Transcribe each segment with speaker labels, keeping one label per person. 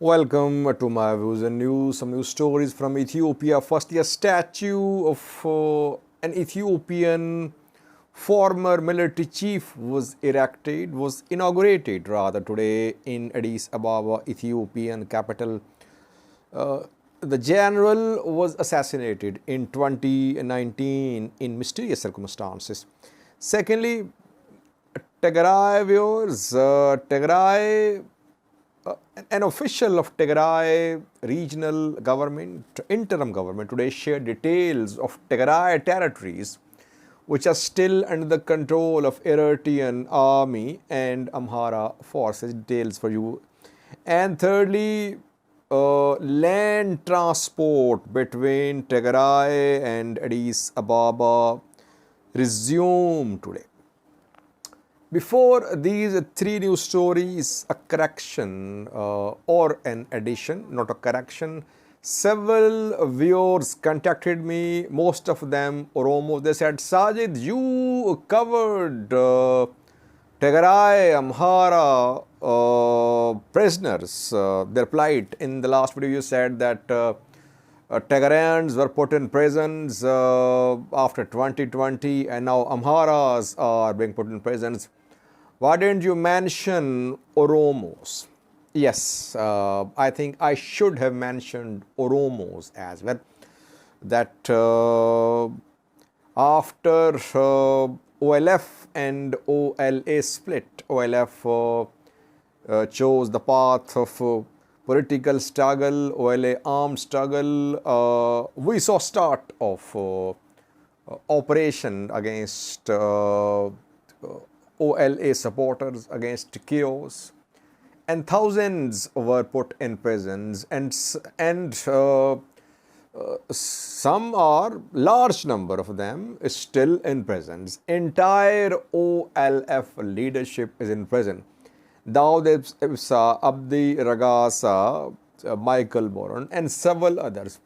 Speaker 1: Welcome to my views and news. Some news stories from Ethiopia. Firstly, a statue of an Ethiopian former military chief was inaugurated rather today in Addis Ababa, Ethiopian capital. Uh, the general was assassinated in 2019 in mysterious circumstances. Secondly, Tigray viewers, an official of Tigray regional government, interim government, today shared details of Tigray territories which are still under the control of Eritrean army and Amhara forces. Details for you. And thirdly, land transport between Tigray and Addis Ababa resumed today. Before these three news stories, a correction or an addition, not a correction. Several viewers contacted me, most of them Oromo. They said, Sajid, you covered Tigray Amhara prisoners, their plight. In the last video, you said that Tigrayans were put in prisons after 2020, and now Amharas are being put in prisons. Why didn't you mention Oromos? Yes, I think I should have mentioned Oromos as well. That after OLF and OLA split, OLF chose the path of political struggle, OLA armed struggle. We saw start of operation against OLA supporters, against chaos, and thousands were put in prisons, and some are, large number of them is still in prisons. Entire OLF leadership is in prison. Dawood Ibsa, Abdi Ragasa, Michael Boron, and several others.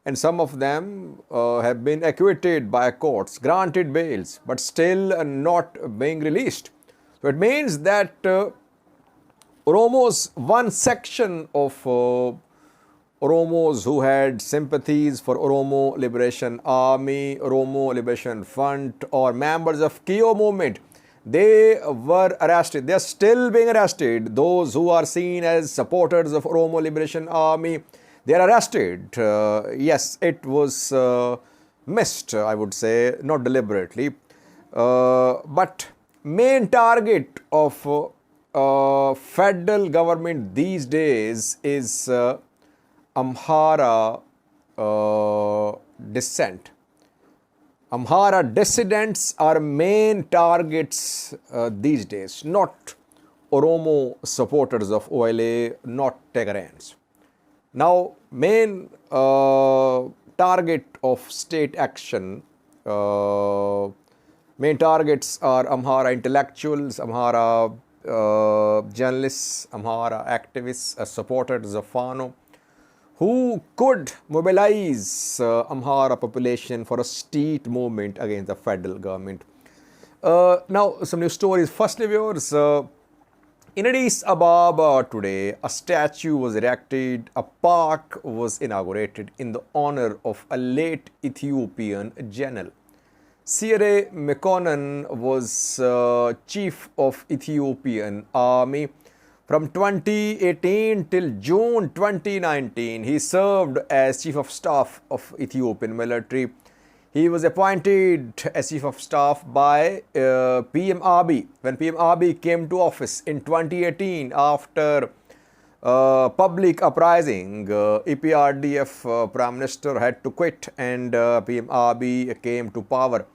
Speaker 1: And some of them have been acquitted by courts, granted bails, but still not being released. So it means that Oromos, one section of Oromos who had sympathies for Oromo Liberation Army, Oromo Liberation Front, or members of Kio movement, they were arrested. They are still being arrested. Those who are seen as supporters of Oromo Liberation Army, they are arrested. Yes, it was missed, I would say, not deliberately. But main target of federal government these days is Amhara dissent. Amhara dissidents are main targets these days, not Oromo supporters of OLA, not Tigrayans. Now, main target of state action, main targets are Amhara intellectuals, Amhara journalists, Amhara activists, supporters of Fano, who could mobilize Amhara population for a street movement against the federal government. Now, some news stories. Firstly, viewers, in Addis Ababa today, a statue was erected, a park was inaugurated in the honor of a late Ethiopian general. Seare Mekonnen was chief of Ethiopian army. From 2018 till June 2019, he served as chief of staff of Ethiopian military. He was appointed as chief of staff by PM Abiy. When PM Abiy came to office in 2018 after public uprising, EPRDF Prime Minister had to quit and PM Abiy came to power.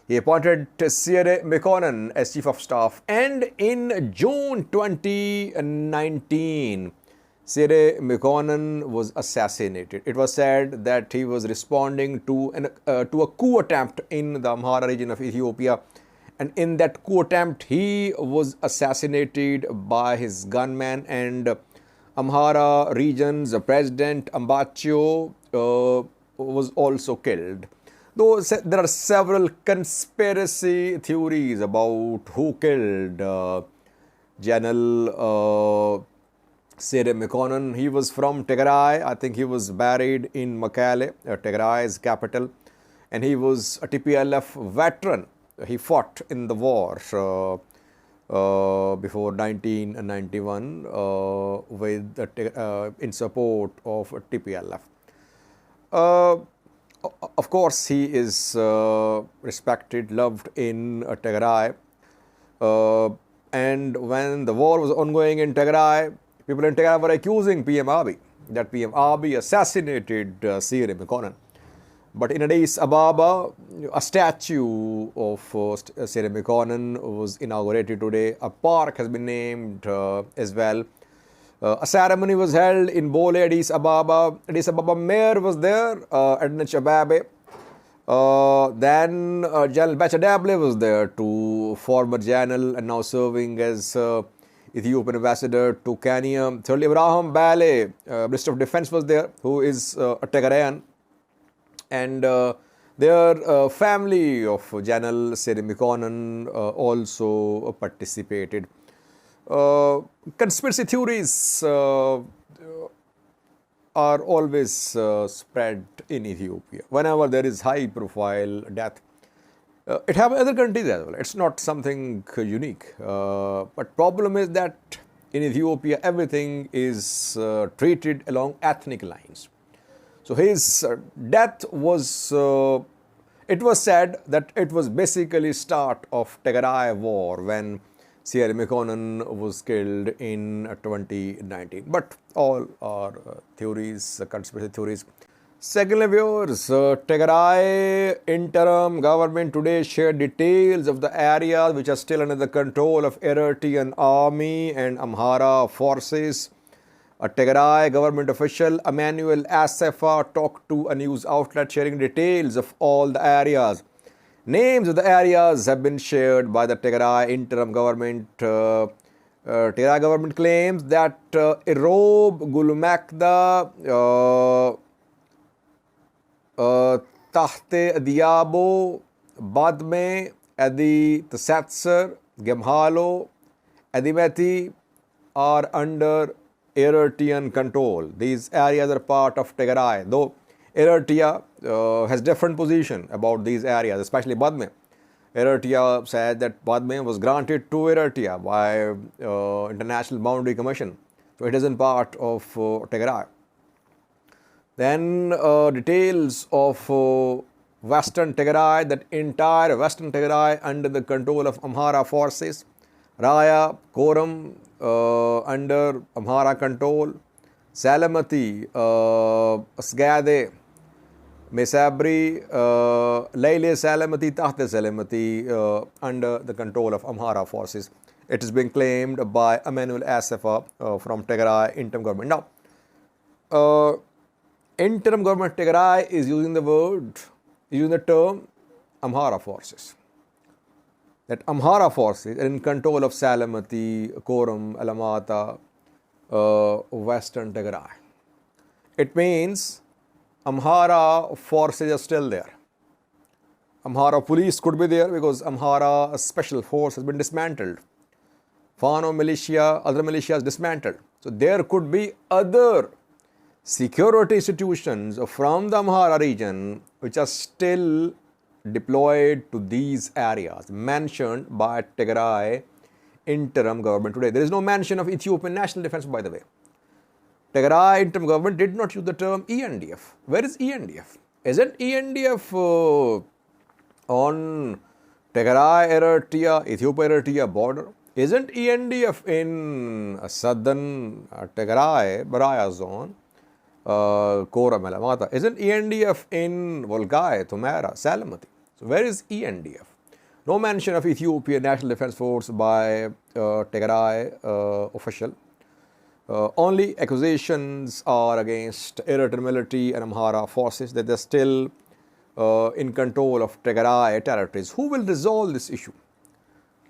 Speaker 1: He appointed Seare Mekonnen as chief of staff, and in June 2019, Seare Mekonnen was assassinated. It was said that he was responding to a coup attempt in the Amhara region of Ethiopia, and in that coup attempt, he was assassinated by his gunman, and Amhara region's president Ambacho was also killed. Though there are several conspiracy theories about who killed General Seare Mekonnen. He was from Tigray. I think he was buried in Mekelle, Tigray's capital, and he was a TPLF veteran. He fought in the war before 1991 in support of TPLF. Uh, of course, he is respected, loved in Tigray. And when the war was ongoing in Tigray, people in Tigray were accusing PM Abiy that PM Abiy assassinated Seare Mekonnen. But in Addis Ababa, a statue of Seare Mekonnen was inaugurated today. A park has been named as well. A ceremony was held in Bole, Addis Ababa. Addis Ababa mayor was there, Adnan Shababe. Then General Bachadable was there, to former general and now serving as Ethiopian ambassador to Kenya. Thirdly, Abraham Bale, Minister of Defense, was there, who is a Tigrayan. And their family of General Seare Mekonnen also participated. Conspiracy theories are always spread in Ethiopia whenever there is high profile death. It happens in other countries as well. It's not something unique. But problem is that in Ethiopia everything is treated along ethnic lines. So his death was, it was said that it was basically start of Tigray war when Seare Mekonnen was killed in 2019. But all are theories, conspiracy theories. Secondly, viewers, Tigray interim government today shared details of the areas which are still under the control of Eritrean army and Amhara forces. A Tigray government official, Emmanuel Asefa, talked to a news outlet sharing details of all the areas. Names of the areas have been shared by the Tigray interim government. Tigray government claims that Irob, Gulmakda, Tahte Diabo, Badme, Adi Tsatsar, Gemhalo, Adimati are under Eritrean control. These areas are part of Tigray, though Eritrea has different position about these areas, especially Badme. Eritrea said that Badme was granted to Eritrea by International Boundary Commission, so it isn't part of Tigray. Then details of Western Tigray, that entire Western Tigray under the control of Amhara forces. Raya, Koram under Amhara control. Salamati, Asgade, Mesabri, Layle Salamati, Tahte Salamati under the control of Amhara forces. It is being claimed by Emmanuel Asefa from Tigray interim government. Now, interim government Tigray is using the term Amhara forces. That Amhara forces are in control of Salamati, Koram, Alamata, Western Tigray. It means Amhara forces are still there. Amhara police could be there because Amhara special force has been dismantled. Fano militia, other militias dismantled. So there could be other security institutions from the Amhara region which are still deployed to these areas mentioned by Tigray interim government today. There is no mention of Ethiopian National Defense, by the way. Tigray interim government did not use the term ENDF. Where is ENDF? Isn't ENDF on Tigray-Eritrea, Ethiopia-Eritrea border? Isn't ENDF in southern Tigray, Baraya zone, Koram, Alamata? Isn't ENDF in Volgai, Thumera, Salamati? So where is ENDF? No mention of Ethiopian National Defense Force by Tigray official. Only accusations are against Eritrean military and Amhara forces that they're still in control of Tigray territories. Who will resolve this issue?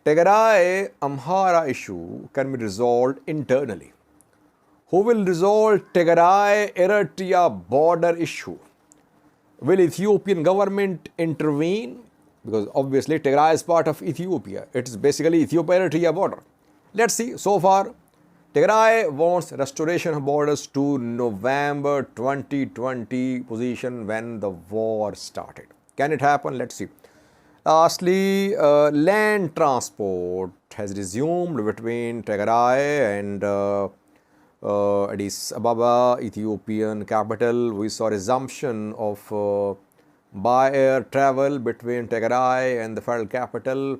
Speaker 1: Tigray Amhara issue can be resolved internally. Who will resolve Tigray Eritrea border issue? Will Ethiopian government intervene? Because obviously Tigray is part of Ethiopia. It is basically Ethiopia-Eritrea border. Let's see. So far, Tigray wants restoration of borders to November 2020 position when the war started. Can it happen? Let's see. Lastly, land transport has resumed between Tigray and Addis Ababa, Ethiopian capital. We saw resumption of by air travel between Tigray and the federal capital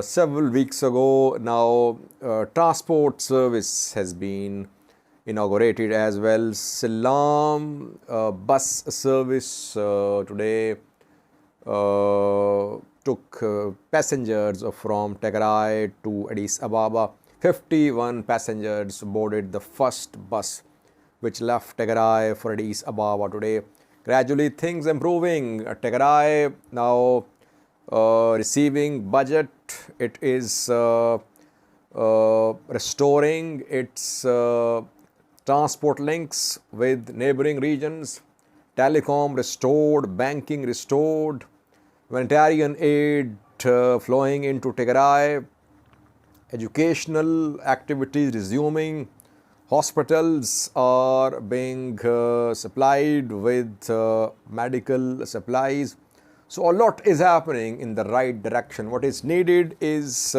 Speaker 1: several weeks ago. Now, transport service has been inaugurated as well. Salam bus service today took passengers from Tigray to Addis Ababa. 51 passengers boarded the first bus which left Tigray for Addis Ababa today. Gradually things improving. Tigray now receiving budget. It is restoring its transport links with neighboring regions. Telecom restored, banking restored, humanitarian aid flowing into Tigray, educational activities resuming, hospitals are being supplied with medical supplies. So a lot is happening in the right direction. What is needed is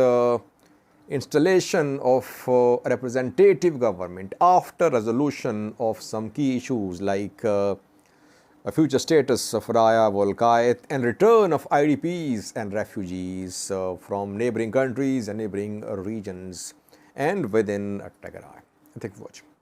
Speaker 1: installation of a representative government after resolution of some key issues like a future status of Raya Volkayat and return of IDPs and refugees from neighboring countries and neighboring regions and within Tigray. Thank you for watching.